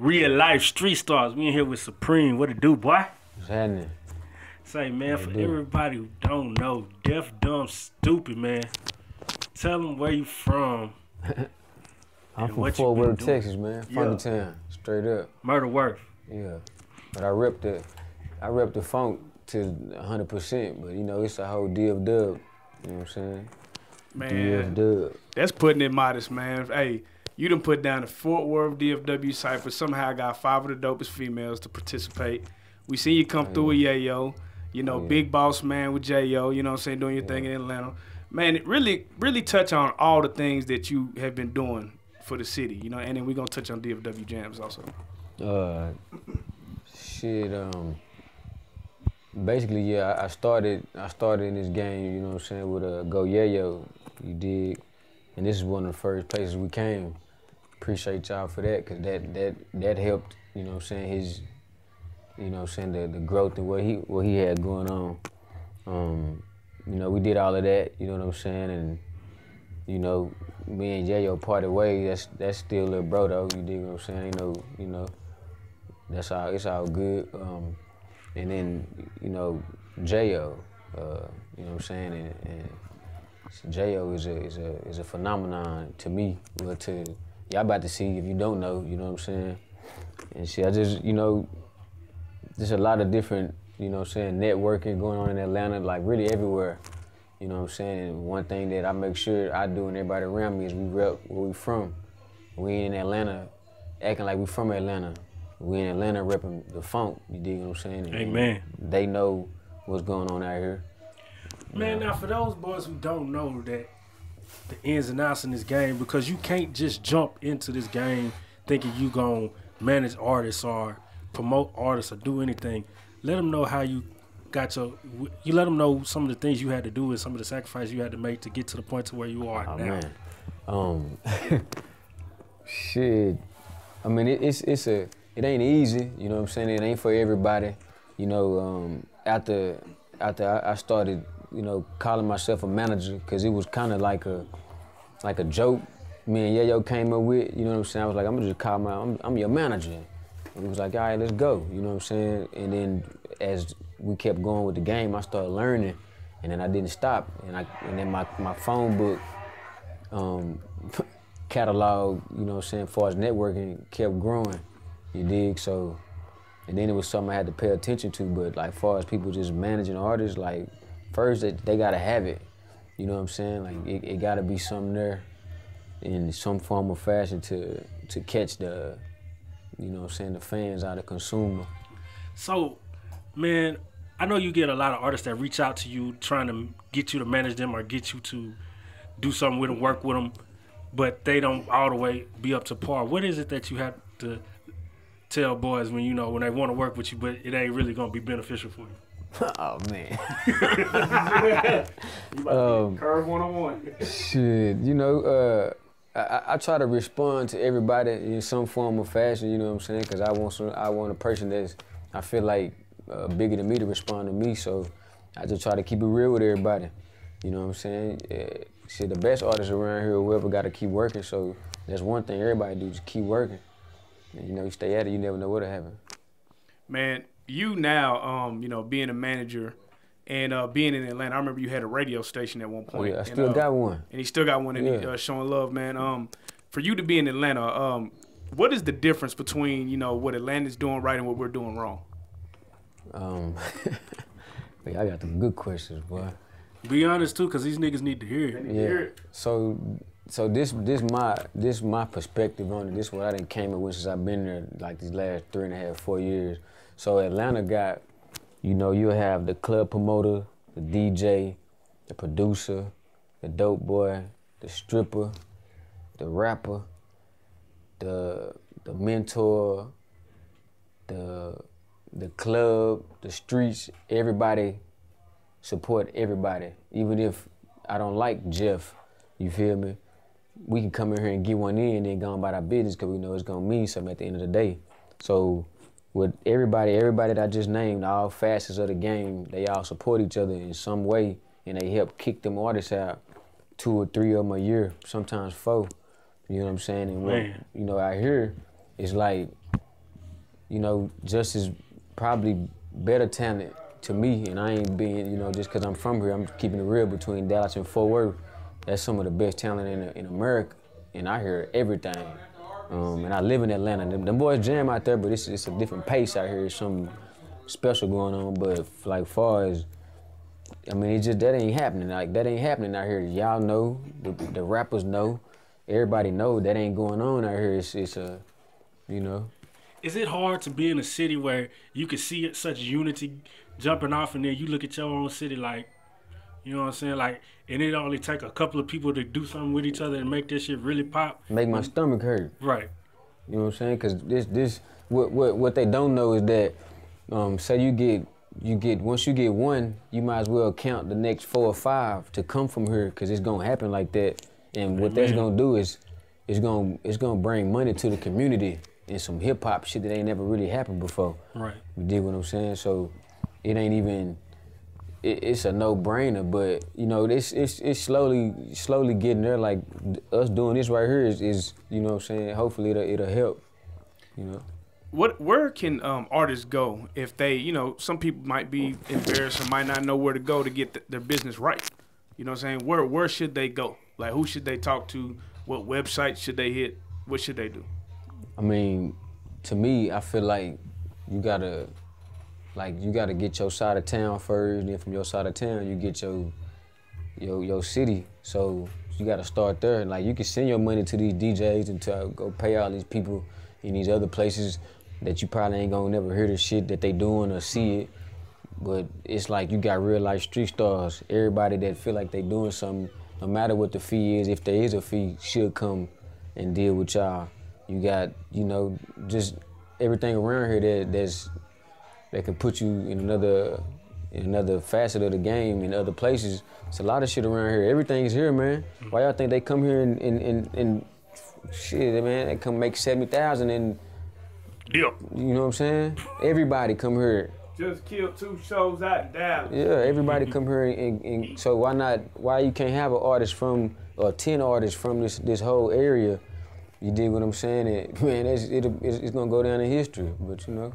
Reallyfe Street Stars. We in here with Supreme. What it do, boy? What's happening? Say, man, for everybody who don't know, Deaf, Dumb, Stupid, man. Tell them where you from. I'm from Fort Worth, Texas, man. Funky town, straight up. Murder Worth. Yeah, but I rep the funk to 100%. But you know, it's a whole DFW. You know what I'm saying? Man, DFW. That's putting it modest, man. Hey, you done put down the Fort Worth DFW cypher. Somehow got 5 of the dopest females to participate. We seen you come through with Yayo. You know, Big Boss Man with J.O., you know what I'm saying, doing your thing in Atlanta. Man, it really touch on all the things that you have been doing for the city, you know, and then we're going to touch on DFW Jamz also. Basically, yeah, I started in this game, you know what I'm saying, with a Go Yayo, you dig? And this is one of the first places we came. Appreciate y'all for that, because that helped, you know what I'm saying, his, you know what I'm saying, the growth and what he had going on. You know, we did all of that, you know what I'm saying, and, you know, me and Yayo parted ways. That's still little bro though, you dig what I'm saying? You know, it's all good. And then, you know, J.O., you know what I'm saying, and J.O. is a phenomenon to me. Well, to y'all about to see if you don't know, you know what I'm saying? And shit, I just, you know, there's a lot of different, you know what I'm saying, networking going on in Atlanta, like really everywhere. You know what I'm saying? And one thing that I make sure I do and everybody around me is we rep where we from. We ain't in Atlanta acting like we from Atlanta. We in Atlanta repping the funk, you dig what I'm saying? And Amen. they know what's going on out here. Man, now for those boys who don't know that the ins and outs in this game, because you can't just jump into this game thinking you gonna manage artists or promote artists or do anything. Let them know how you got you let them know some of the things you had to do and some of the sacrifices you had to make to get to the point to where you are now. Man. Shit. I mean, it ain't easy, you know what I'm saying? It ain't for everybody. You know, after I started, you know, calling myself a manager, because it was kind of like a joke me and Yayo came up with, you know what I'm saying? I was like, I'm gonna just call I'm your manager. And he was like, all right, let's go, you know what I'm saying? And then as we kept going with the game, I started learning, and then I didn't stop. And then my phone book catalog, you know what I'm saying, as far as networking, kept growing, you dig? So, and then it was something I had to pay attention to, but like far as people just managing artists, like first they gotta have it, you know what I'm saying? Like it gotta be something there in some form or fashion to catch the, you know what I'm saying, the fans out of consumer. So, man, I know you get a lot of artists that reach out to you trying to get you to manage them or get you to do something with them, work with them, but they don't all the way be up to par. What is it that you have to tell boys when, you know, when they want to work with you, but it ain't really going to be beneficial for you? Oh, man. You about to be curve 101. Shit, you know, I try to respond to everybody in some form or fashion, you know what I'm saying? Because I want a person that's, I feel like, bigger than me to respond to me, so I just try to keep it real with everybody. You know what I'm saying? Shit, the best artists around here, whoever got to keep working, so that's one thing everybody do, just keep working. And, you know, you stay at it, you never know what'll happen. Man, you now, you know, being a manager and being in Atlanta, I remember you had a radio station at one point. Oh, yeah, I still got one. And he still got one, and showing love, man. For you to be in Atlanta, what is the difference between, you know, what Atlanta's doing right and what we're doing wrong? I got some good questions, boy. Be honest too, cause these niggas need to hear it. Yeah. So this my perspective on it. This is what I done came up with since I've been there, like these last 3.5, 4 years. So Atlanta got, you know, you'll have the club promoter, the DJ, the producer, the dope boy, the stripper, the rapper, the mentor, the club, the streets. Everybody support everybody. Even if I don't like Jeff, you feel me? We can come in here and get one in and then go about our business, because we know it's gonna mean something at the end of the day. So with everybody that I just named, all facets of the game, they all support each other in some way, and they help kick them artists out, 2 or 3 of them a year, sometimes 4. You know what I'm saying? And what, you know, out here, it's like you know, just as probably better talent to me, and I ain't being, you know, just because I'm from here, I'm keeping it real between Dallas and Fort Worth. That's some of the best talent in America, and I hear everything. And I live in Atlanta. Them boys jam out there, but it's a different pace out here. It's something special going on. But like far as, I mean, it's just that ain't happening. Like that ain't happening out here. Y'all know, the rappers know, everybody know that ain't going on out here. It's you know. Is it hard to be in a city where you can see such unity jumping off, and then you look at your own city like, you know what I'm saying? Like, and it only take a couple of people to do something with each other and make this shit really pop. Make my stomach hurt. Right. You know what I'm saying? Because what they don't know is that, say you get once you get one, you might as well count the next 4 or 5 to come from here, because it's gonna happen like that. And what that's gonna do is, it's gonna bring money to the community and some hip hop shit that ain't never really happened before. Right. You dig what I'm saying? So it ain't even. It's a no-brainer, but you know, it's slowly getting there. Like us doing this right here is you know what I'm saying, hopefully it'll help, you know. Where can artists go if they, you know, some people might be embarrassed or might not know where to go to get their business right? You know what I'm saying? Where should they go? Like, who should they talk to? What website should they hit? What should they do? I mean, to me, I feel like you gotta get your side of town first, then from your side of town, you get your city. So you gotta start there. And like, you can send your money to these DJs and to go pay all these people in these other places that you probably ain't gonna never hear the shit that they doing or see it. But it's like you got real life street stars. Everybody that feel like they doing something, no matter what the fee is, if there is a fee, should come and deal with y'all. You got, you know, just everything around here that can put you in another facet of the game in other places. It's a lot of shit around here. Everything's here, man. Why y'all think they come here and shit, man? They come make 70,000 and yeah. You know what I'm saying? Everybody come here. Just killed 2 shows out in Dallas. Yeah, everybody come here and so why you can't have an artist from, or 10 artists from this whole area? You dig what I'm saying? And, man, it's gonna go down in history, but you know.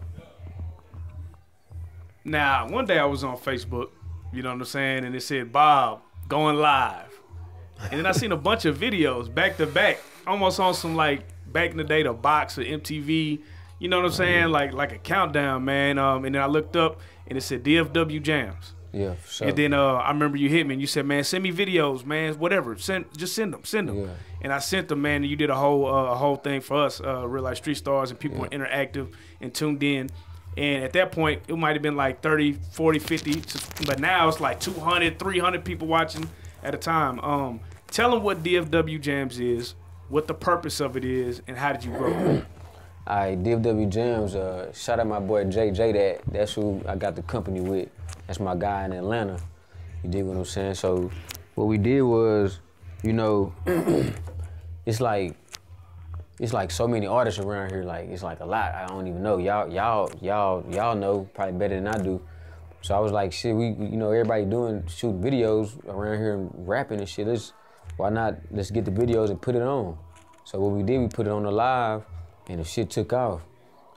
Now, one day I was on Facebook, you know what I'm saying, and it said, Bob, going live. And then I seen a bunch of videos back to back, almost on some like back in the day, the Box or MTV, you know what I'm saying, like a countdown, man. And then I looked up and it said DFW Jamz. Yeah, for sure. And then I remember you hit me and you said, man, send me videos, man, whatever. Just send them. Yeah. And I sent them, man, and you did a whole thing for us, Real Life Street Stars, and people were interactive and tuned in. And at that point, it might have been like 30, 40, 50, but now it's like 200, 300 people watching at a time. Tell them what DFW Jamz is, what the purpose of it is, and how did you grow? All right, DFW Jamz, shout out my boy JJ, that's who I got the company with. That's my guy in Atlanta. You dig what I'm saying? So what we did was, you know, it's like so many artists around here. Like, it's like a lot. I don't even know. Y'all know probably better than I do. So I was like, shit, we you know, everybody shooting videos around here and rapping and shit. Let's get the videos and put it on. So what we did, we put it on the live, and the shit took off.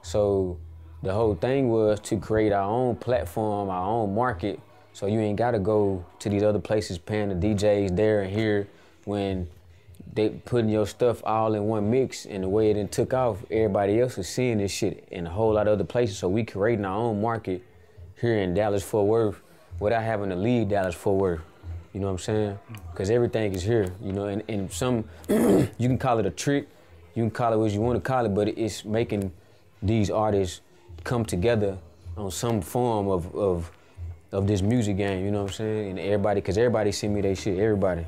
So the whole thing was to create our own platform, our own market, so you ain't gotta go to these other places paying the DJs there and here when they putting your stuff all in one mix, and the way it took off, everybody else is seeing this shit in a whole lot of other places. So we creating our own market here in Dallas-Fort Worth without having to leave Dallas-Fort Worth. You know what I'm saying? Because everything is here, you know, and some, you can call it a trick, you can call it what you want to call it, but it's making these artists come together on some form of this music game, you know what I'm saying? And everybody, because everybody send me their shit, everybody.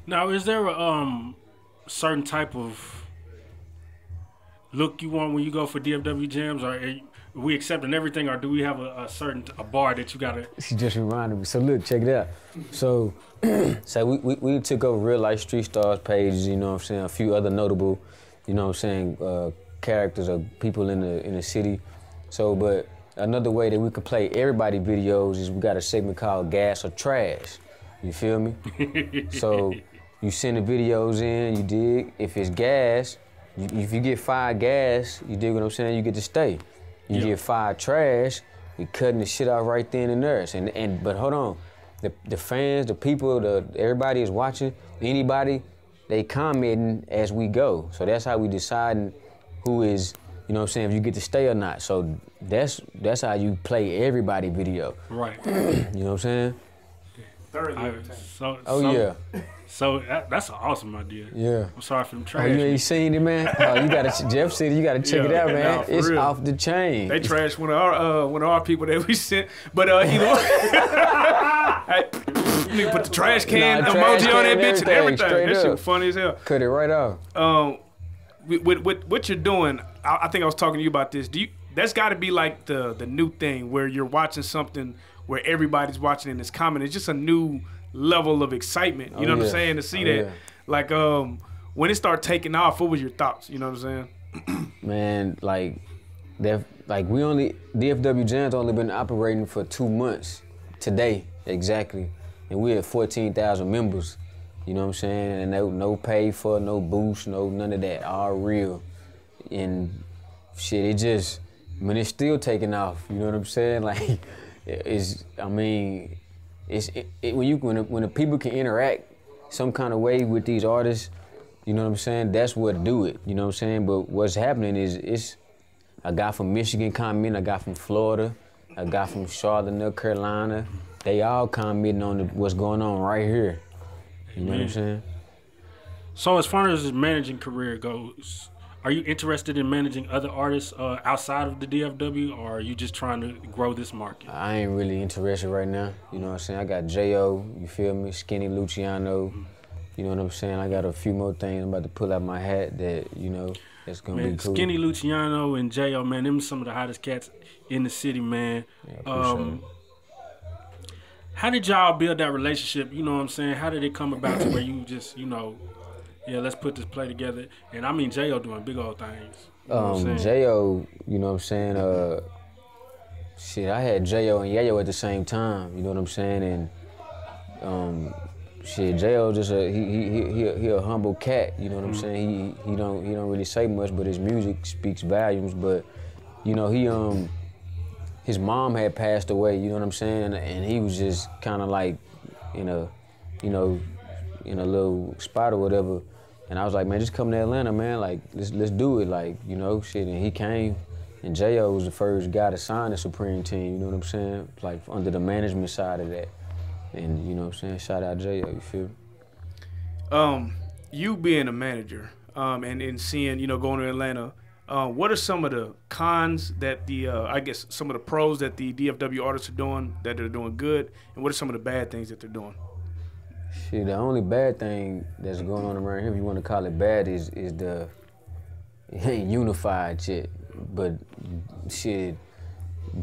Now, is there a certain type of look you want when you go for DFW Jamz, or are we accepting everything, or do we have a certain bar that you gotta? She just reminded me. So look, check it out. So, we took over Real Life Street Stars pages, you know what I'm saying, a few other notable, you know what I'm saying, characters or people in the city. So, but another way that we could play everybody videos is we got a segment called Gas or Trash. You feel me? So you send the videos in, you dig. If it's gas, If you get 5 gas, you dig what I'm saying, you get to stay. You get 5 trash, we cutting the shit out right then and there. But hold on, the fans, the people, everybody is watching, anybody, they commenting as we go. So that's how we deciding who is, you know what I'm saying, if you get to stay or not. So that's how you play everybody video. Right. You know what I'm saying? So that's an awesome idea. Yeah. I'm sorry for the trash. Oh, you ain't seen it, man? Oh, you gotta, Jeff said you gotta check it out, man. Nah, it's real. off the chain. They trashed one of our people that we sent, but either way, hey, you put the trash can emoji on that bitch and everything. That shit was funny as hell. Cut it right off. With what you're doing, I think I was talking to you about this. That's got to be like the new thing where you're watching something where everybody's watching and it's common. It's just a new level of excitement. You know what I'm saying? To see that, like, when it started taking off, what was your thoughts? You know what I'm saying? Man, like DFW Jamz only been operating for 2 months today, exactly. And we had 14,000 members, you know what I'm saying? And no pay for, no boost, none of that, all real. And shit, it's still taking off, you know what I'm saying? Like, when the people can interact some kind of way with these artists, you know what I'm saying, that's what do it, you know what I'm saying? But what's happening is it's a guy from Michigan commenting, a guy from Florida, a guy from Charlotte, North Carolina. They all commenting on what's going on right here. You know what I'm saying? So as far as his managing career goes, are you interested in managing other artists outside of the DFW, or are you just trying to grow this market? I ain't really interested right now. You know what I'm saying? I got J.O., you feel me? Skinny Luciano. You know what I'm saying? I got a few more things I'm about to pull out my hat that, you know, that's gonna be cool. Skinny Luciano and J.O., man, them some of the hottest cats in the city, man. Yeah, how did y'all build that relationship? You know what I'm saying? How did it come about to where you just, you know, yeah, let's put this play together? And I mean, J.O. doing big old things. You know what I'm saying? J.O., you know what I'm saying? Shit, I had J.O. and Yayo at the same time, you know what I'm saying? And shit, J.O. just he a humble cat, you know what I'm saying? He don't really say much, but his music speaks volumes. But you know, his mom had passed away, you know what I'm saying? And he was just kind of like in a little spot or whatever. And I was like, man, just come to Atlanta, man. Like, let's do it, like, you know, shit. And he came, and J.O. was the first guy to sign the Supreme team, you know what I'm saying? Like, under the management side of that. And, you know what I'm saying? Shout out J.O., you feel me? You being a manager and seeing, you know, going to Atlanta, what are some of the cons that I guess some of the pros that the DFW artists are doing that they're doing good, and what are some of the bad things that they're doing? Shit, the only bad thing that's going on around here, if you want to call it bad, is the unified shit. But shit,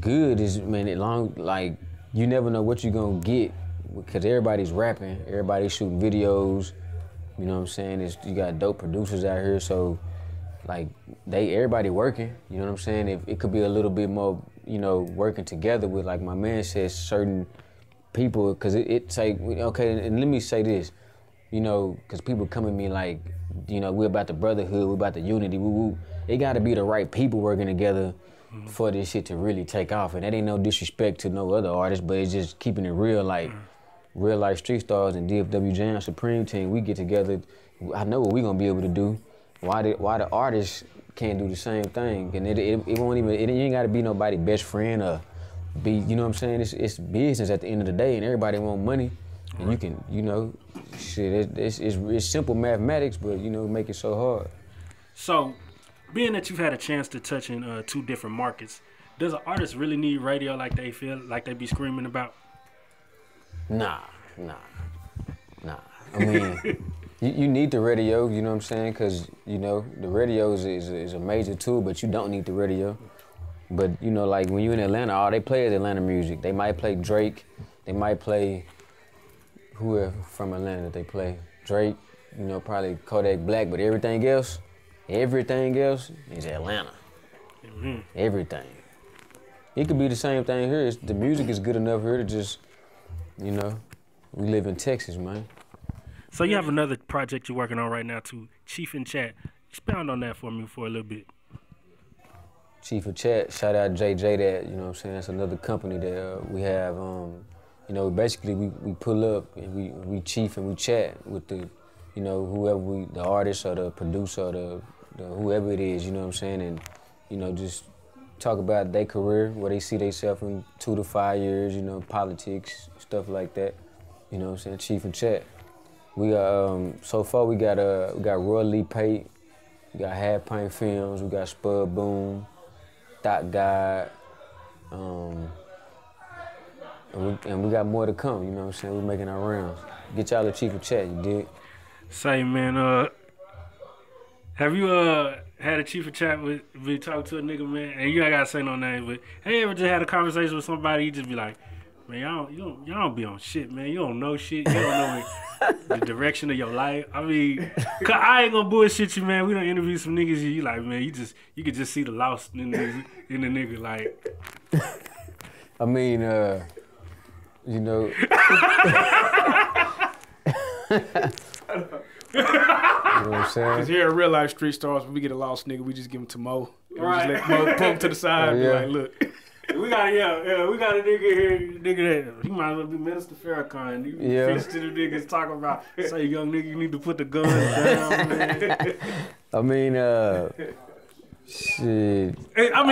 good is, man, like, you never know what you're gonna get, because everybody's rapping, everybody's shooting videos, you know what I'm saying? You got dope producers out here, so like, everybody working, you know what I'm saying? If it could be a little bit more, you know, working together with, like my man says, certain people, because it's like, okay, and let me say this, you know, because people come at me like, you know, we're about the brotherhood, we're about the unity, woo-woo. It got to be the right people working together for this shit to really take off. And that ain't no disrespect to no other artists, but it's just keeping it real, like Reallyfe Street Stars and DFW Jamz Supreme team, we get together, I know what we gonna be able to do. Why the artists can't do the same thing? And it won't even, it ain't gotta be nobody best friend or be, you know what I'm saying? It's business at the end of the day, and everybody want money. And you can, you know, shit, it's simple mathematics, but, you know, make it so hard. So, being that you've had a chance to touch in 2 different markets, does an artist really need radio like they feel, like they be screaming about? Nah. I mean, you need the radio, you know what I'm saying? Because, you know, the radio is a major tool, but you don't need the radio. But, you know, like when you're in Atlanta, all they play is Atlanta music. They might play Drake, they might play whoever from Atlanta that they play. Drake, you know, probably Kodak Black, but everything else is Atlanta. Everything. It could be the same thing here. The music is good enough here to just, you know, we live in Texas, man. So you have another project you're working on right now too, Chief in Chat. Expound on that for me for a little bit. Chief of Chat, shout out JJ. That, you know what I'm saying, that's another company that we have. You know, basically we pull up and we chief and we chat with the, you know, whoever the artist or the producer or the whoever it is, you know what I'm saying, and, you know, just talk about their career, where they see themselves in 2 to 5 years, you know, politics, stuff like that. You know what I'm saying, Chief and Chat. We so far we got Reallyfe, we got Half Pint Films, we got Spud Boom, Dot God, and we got more to come, you know what I'm saying? We're making our rounds. Get y'all a Chief of Chat, you dig? Say, man, have you had a Chief of Chat with talk to a nigga, man? And you ain't gotta say no name, but have you ever just had a conversation with somebody, you just be like, man, y'all don't be on shit, man. You don't know shit. You don't know the direction of your life. I mean, cause I ain't gonna bullshit you, man. We done interview some niggas. You like, man, you could just see the loss in the nigga, like. I mean, you know. You know what I'm saying? Cause here at Real Life Street Stars, when we get a lost nigga, we just give him to Mo. Right. We just let Mo pull him to the side and be like, look. We got a nigga here, nigga that he might as well be Minister Farrakhan. You fix to the niggas talking about, say, young nigga, you need to put the guns down, man. I mean, shit. I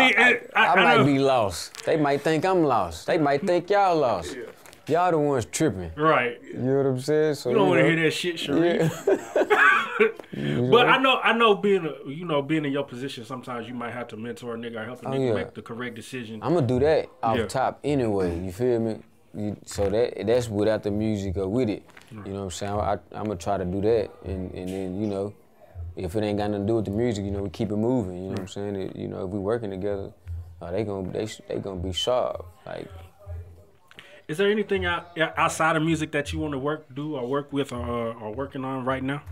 might be lost. They might think I'm lost. They might think y'all lost. Yeah. Y'all the ones tripping. Right. You know what I'm saying? So you don't want to hear that shit, Sharif. Yeah. But I know being in your position, sometimes you might have to mentor a nigga or help a nigga make the correct decision. I'm gonna do that off top anyway. You feel me? So that's without the music or with it. You know what I'm saying? I'm gonna try to do that, and then, you know, if it ain't got nothing to do with the music, you know, we keep it moving. You know what I'm saying? You know, if we working together, they gonna be sharp. Like. Is there anything outside of music that you want to work with, or working on right now?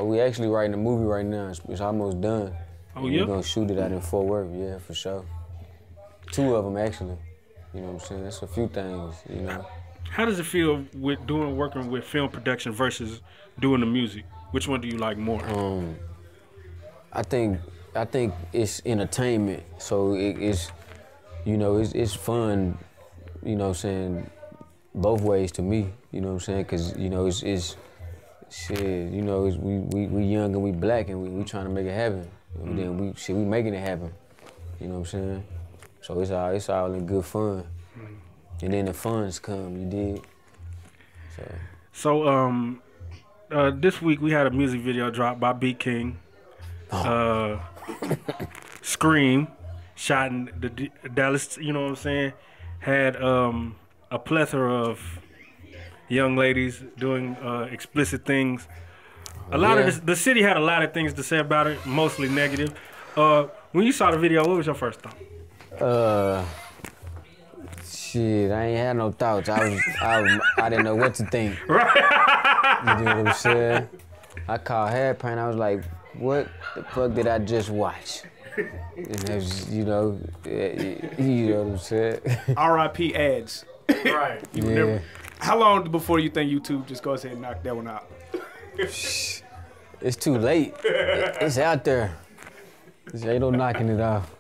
We actually writing a movie right now. It's almost done. Oh, yeah? We're gonna shoot it out in Fort Worth, yeah, for sure. 2 of them actually. You know what I'm saying? That's a few things, you know. How does it feel with working with film production versus doing the music? Which one do you like more? I think it's entertainment. So it's, you know, it's fun. You know what I'm saying? Both ways to me, you know what I'm saying? Cause, you know, it's shit, you know, we young and we black and we trying to make it happen. And then we making it happen. You know what I'm saying? So it's all in good fun. And then the funds come, you dig? So this week we had a music video dropped by B King. Scream, shot in the Dallas, you know what I'm saying? Had a plethora of young ladies doing explicit things. A lot of the city had a lot of things to say about it, mostly negative. When you saw the video, what was your first thought? Shit, I ain't had no thoughts. I didn't know what to think. Right. You know what I'm saying? I called Half Pint. I was like, what the fuck did I just watch? And it was, you know what I'm saying? R.I.P. ads. Right. How long before you think YouTube just goes ahead and knock that one out? It's too late. It's out there. Ain't no knocking it off.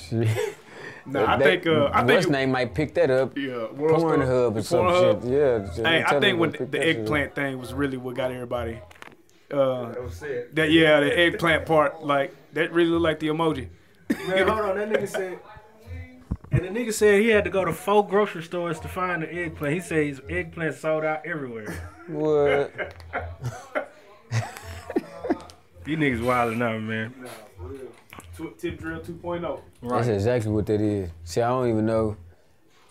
Shit. Nah, I think what's name might pick that up. Yeah, Pornhub or some shit. Yeah. Hey, I think when the eggplant thing was really what got everybody. That was it. The eggplant part, like that really looked like the emoji. Man, hold on, that nigga said. And the nigga said he had to go to 4 grocery stores to find the eggplant. He said his eggplant sold out everywhere. What? You niggas wildin' out, man. Nah, for real. Tip drill 2.0. Right. That's exactly what that is. See, I don't even know.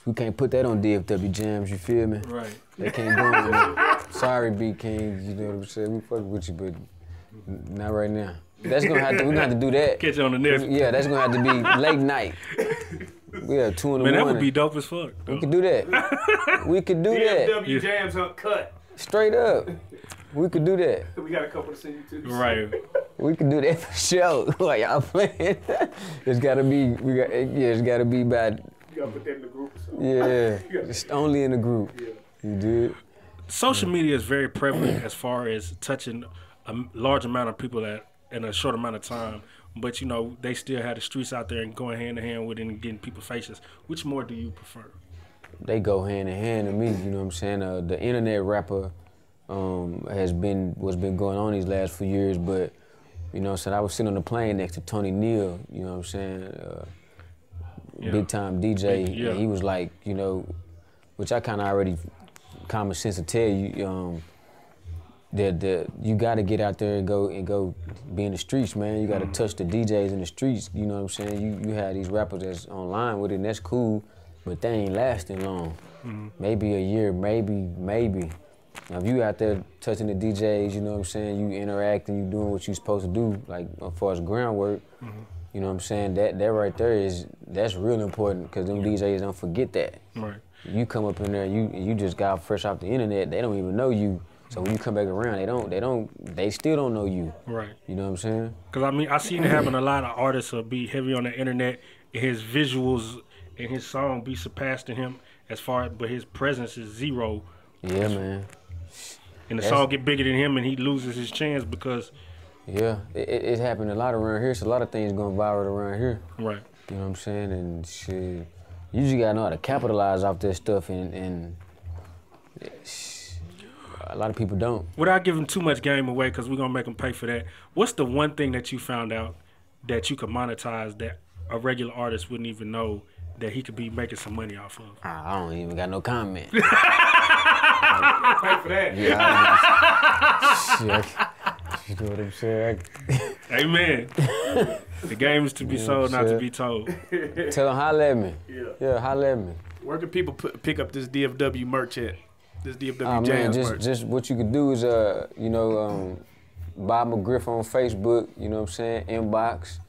We can't put that on DFW Jamz, you feel me? Right. They can't do it, man. Sorry, B King, you know what I'm saying? We fuck with you, but not right now. We're gonna have to do that. Catch you on the next. Yeah, that's gonna have to be late night. Yeah, 2 in the morning. Man, that would be dope as fuck. Though. We could do that. We could do that. DFW Jamz Uncut. Straight up. We could do that. We got a couple to send you to. Right. We could do that for sure. Like y'all playing. It's gotta be. It's gotta be bad. You gotta put that in the group. So. Yeah. It's only in the group. Yeah. You did. Social media is very prevalent as far as touching a large amount of people at in a short amount of time. But, you know, they still have the streets out there and going hand in hand with it and getting people's faces. Which more do you prefer? They go hand in hand to me, you know what I'm saying? The internet rapper what's been going on these last few years, but, you know what I'm saying, I was sitting on the plane next to Tony Neal, you know what I'm saying? Big time DJ, Yeah. and he was like, you know, which I kind of already common sense to tell you, that you got to get out there and go be in the streets, man. You got to touch the DJs in the streets. You know what I'm saying? You have these rappers that's online with it, and that's cool, but they ain't lasting long. Maybe a year, maybe. Now, if you out there touching the DJs, you know what I'm saying? You interacting, you doing what you supposed to do, like as far as groundwork. You know what I'm saying? That right there that's real important, because them DJs don't forget that. Right. You come up in there, you just got fresh off the internet. They don't even know you. So when you come back around, they still don't know you. Right. You know what I'm saying? Because, I mean, I seen it happen a lot of artists will be heavy on the internet, and his visuals and his song be surpassed to him but his presence is zero. Yeah, man. And the song get bigger than him, and he loses his chance because... Yeah, it happened a lot around here. So a lot of things going viral around here. Right. You know what I'm saying? And shit, you just gotta know how to capitalize off that stuff, and a lot of people don't. Without giving too much game away, because we're going to make them pay for that, what's the one thing that you found out that you could monetize that a regular artist wouldn't even know that he could be making some money off of? I don't even got no comment. Pay for that. Yeah, you know what I'm saying? Amen. The game is to be sold, not to be told. Tell them, holla at me. Yeah, holla at me. Where can people pick up this DFW merch at? This DFW man, Jamz merch. just what you could do is, you know, Bob McGriff on Facebook, you know what I'm saying? Inbox,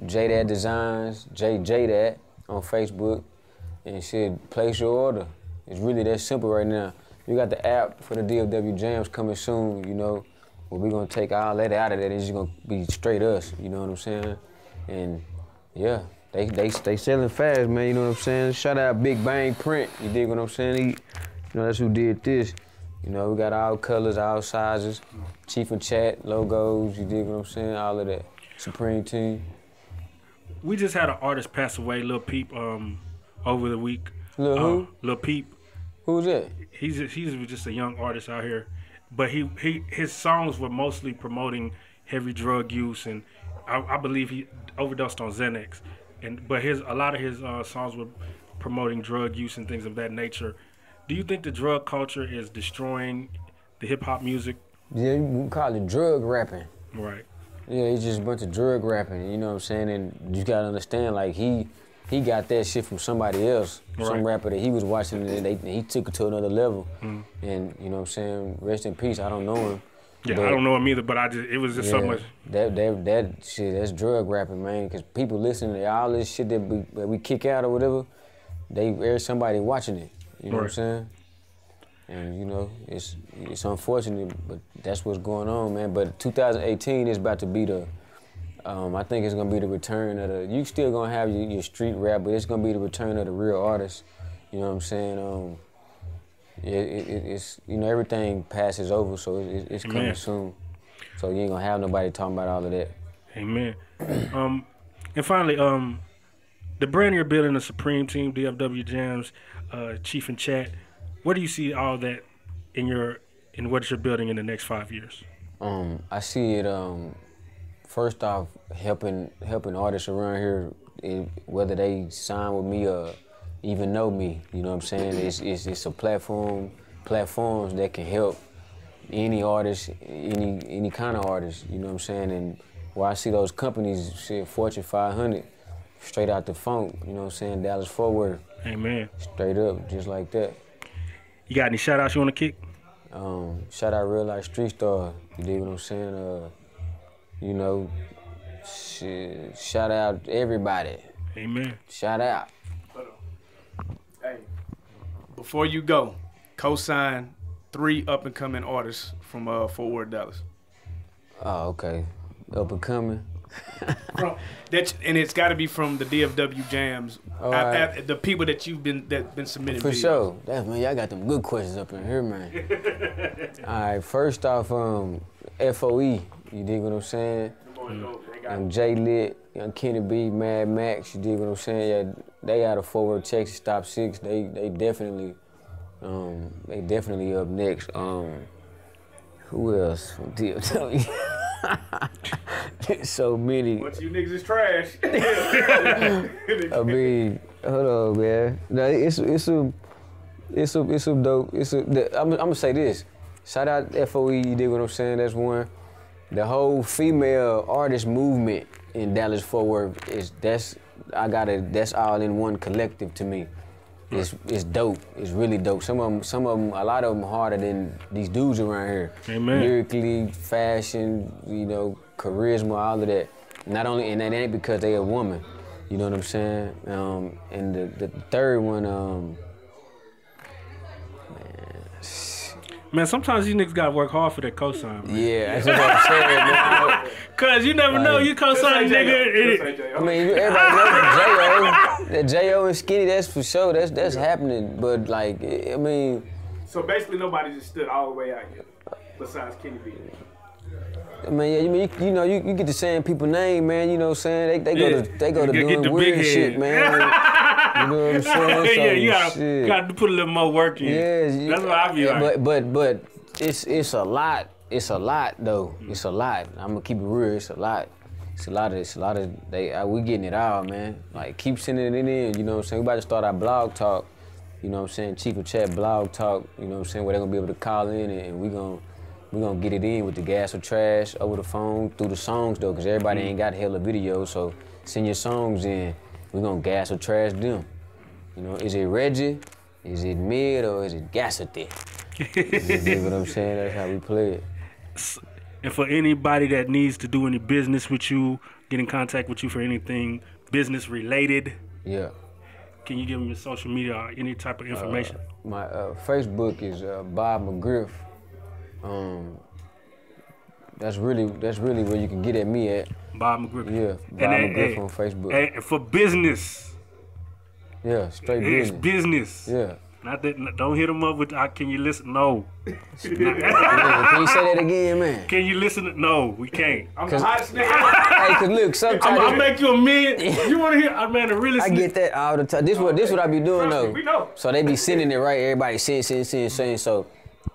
JDad Designs, JDad on Facebook, and shit, place your order. It's really that simple right now. You got the app for the DFW Jamz coming soon, you know, where we're gonna take all that out of that. It's just gonna be straight us, you know what I'm saying? And yeah, they selling fast, man, you know what I'm saying? Shout out Big Bang Print, you dig what I'm saying? You know, that's who did this. You know, we got all colors, all sizes, Chief and Chat, logos, you dig what I'm saying? All of that. Supreme Team. We just had an artist pass away, Lil Peep, over the week. Lil who? Lil Peep. Who's that? He's just a young artist out here, but his songs were mostly promoting heavy drug use, and I believe he overdosed on Xanax, but a lot of his songs were promoting drug use and things of that nature. Do you think the drug culture is destroying the hip hop music? Yeah, you can call it drug rapping. Right. Yeah, it's just a bunch of drug rapping, you know what I'm saying? And you gotta understand, like, he got that shit from somebody else, some rapper that he was watching, and he took it to another level. And you know what I'm saying? Rest in peace. I don't know him. Yeah, I don't know him either, but it was just so much. That shit, that's drug rapping, man. Because people listening to all this shit that we kick out or whatever, there's somebody watching it. You know what I'm saying? And you know, it's unfortunate, but that's what's going on, man. But 2018 is about to be I think it's gonna be the return of you still gonna have your street rap, but it's gonna be the return of the real artists. You know what I'm saying? It's you know, everything passes over, so it's coming soon. So you ain't gonna have nobody talking about all of that. Amen. And finally, the brand you're building, the Supreme Team, DFW Jamz, Chief and Chat. Where do you see all that in what you're building in the next 5 years? I see it first off helping artists around here, whether they sign with me or even know me. You know what I'm saying? It's a platforms that can help any artist, any kind of artist. You know what I'm saying? And where I see those companies, shit, Fortune 500, straight out the funk. You know what I'm saying? Dallas Fort Worth. Amen. Straight up, just like that. You got any shout outs you want to kick? Shout out Reallyfe Street Star. You dig what I'm saying? You know, shit, shout out everybody. Amen. Shout out. Hey, before you go, co-sign 3 up-and-coming artists from Fort Worth, Dallas. Oh, okay. Up and coming. And it's got to be from the DFW Jamz. Right. The people that you've been submitting. For videos. sure. Man, y'all got them good questions up in here, man. All right, first off, FOE. You dig what I'm saying? Young J Lit, Young Kenny B, Mad Max. You dig what I'm saying? Yeah, they out of Fort Worth, Texas, top 6. They definitely up next. Who else from DFW? So many. Bunch of you niggas is trash. I mean, hold on, man. No, it's some dope. I'm gonna say this. Shout out FOE. You dig what I'm saying? That's one. The whole female artist movement in Dallas Fort Worth that's all in one collective to me. It's dope. It's really dope. Some of them, a lot of them harder than these dudes around here. Amen. Lyrically, fashion, you know, charisma, all of that. Not only, and that ain't because they a woman. You know what I'm saying? And the third one, Man, sometimes you niggas gotta work hard for that cosign. Man. Yeah, that's what I'm saying, man. Cause you never know, you cosign nigga. I mean, everybody knows that J.O. and Skinny, that's for sure. That's happening. But like, I mean. So basically, nobody just stood all the way out here, besides Kenny B. I mean, you know, you get to saying people's name, man. You know what I'm saying? They go to doing weird shit, man. You know what I'm saying? So, yeah, you gotta put a little more work in. Yeah, that's what I be like. But it's a lot. It's a lot though. It's a lot. I'm gonna keep it real. It's a lot. It's a lot of. We getting it all, man. Like keep sending it in. You know what I'm saying? We about to start our blog talk. You know what I'm saying? Chief of Chat blog talk. You know what I'm saying? Where they're gonna be able to call in and we gonna get it in with the gas or trash over the phone through the songs though, cause everybody ain't got hella videos. So send your songs in. We gonna gas or trash them. You know, is it Reggie? Is it Mid or is it Gassity? You know what I'm saying? That's how we play it. And for anybody that needs to do any business with you, get in contact with you for anything business related. Yeah. Can you give them your social media or any type of information? My Facebook is Bob McGriff. That's really where you can get at me at. Bob McGriff. Yeah, Bob McGriff on Facebook. And for business. Yeah, straight business. It's business. Yeah. Not that. Don't hit them up with. Can you listen? No. Yeah, can you say that again, man? Can you listen? No, we can't. I'm the hottest nigga. Hey, cause look, sometimes I'll make you a million. You want to hear? Man, the realest. I get that all the time. This what I be doing though. We know. So they be sending it right. Everybody saying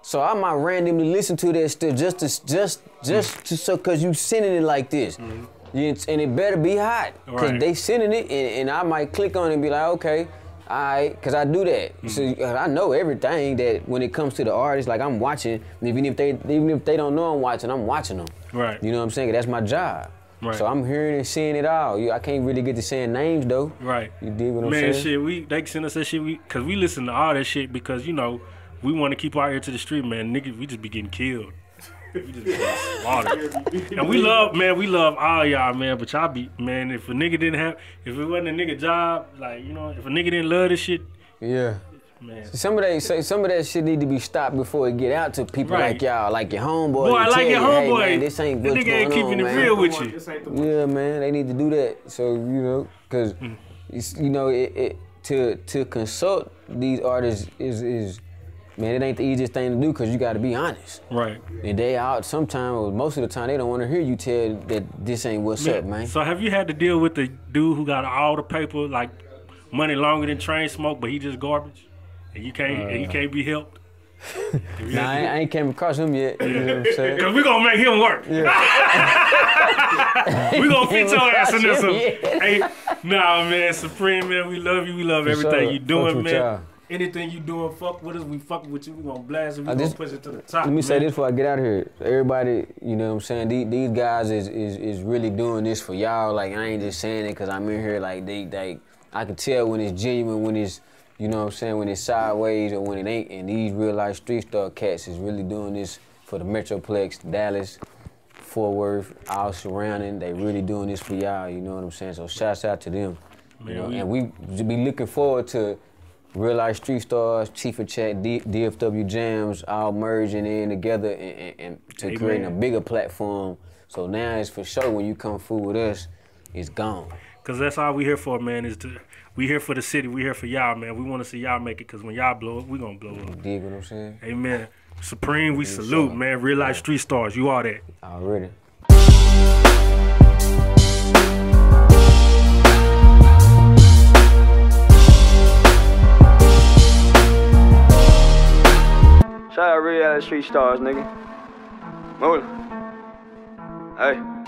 so I might randomly listen to that stuff just so cause you sending it like this. Mm-hmm. And it better be hot, cause they sending it, and I might click on it and be like, okay, all right, cause I do that. Mm-hmm. So I know everything that when it comes to the artists, like I'm watching, even if they don't know I'm watching them. Right. You know what I'm saying? That's my job. Right. So I'm hearing and seeing it all. I can't really get to saying names though. Right. You dig what I'm saying? Man, shit, they send us that shit, cause we listen to all that shit because you know we want to keep our ear to the street, man. Niggas, we just be getting killed. We just be getting slaughtered. And we love all y'all, man. But y'all be, man, if it wasn't a nigga job, like, you know, if a nigga didn't love this shit. Yeah. Man. Some of that shit need to be stopped before it get out to people like y'all, like your homeboy. Boy, I like your homeboy. Hey, man, this ain't what's nigga ain't going keeping on, it man. real with you. Yeah, man, they need to do that. So, you know, cause you know, to consult these artists is man, it ain't the easiest thing to do because you got to be honest. Right. And they out sometimes, or most of the time, they don't want to hear you tell that this ain't what's up, man. So have you had to deal with the dude who got all the paper, like money longer than train smoke, but he just garbage, and you can't be helped? Nah, I ain't came across him yet. You know what I'm saying? Cause we gonna make him work. Yeah. We gonna fit your ass in this one. Hey, nah, man, Supreme, man, we love you. We love everything you doing, man. Anything you doing, fuck with us, we fucking with you. We gonna blast it, we gonna push it to the top. Let me say this before I get out of here. Everybody, you know what I'm saying, these guys is really doing this for y'all. Like, I ain't just saying it because I'm in here. Like, I can tell when it's genuine, when it's, you know what I'm saying, when it's sideways or when it ain't. And these real life street star cats is really doing this for the Metroplex, Dallas, Fort Worth, all surrounding. They really doing this for y'all, you know what I'm saying? So shouts out to them. Man, you know? And we be looking forward to Real Life Street Stars, Chief of Chat, DFW Jamz, all merging in together and to creating a bigger platform. So now it's for sure when you come fool with us, it's gone. Cause that's all we here for, man. We here for the city. We here for y'all, man. We want to see y'all make it. Cause when y'all blow up, we gonna blow up. You dig what I'm saying? Amen. Supreme, we salute, man. Real Life Street Stars, you all that. Already. Shout out Reallyfe Street Starz, nigga. Move. Hey.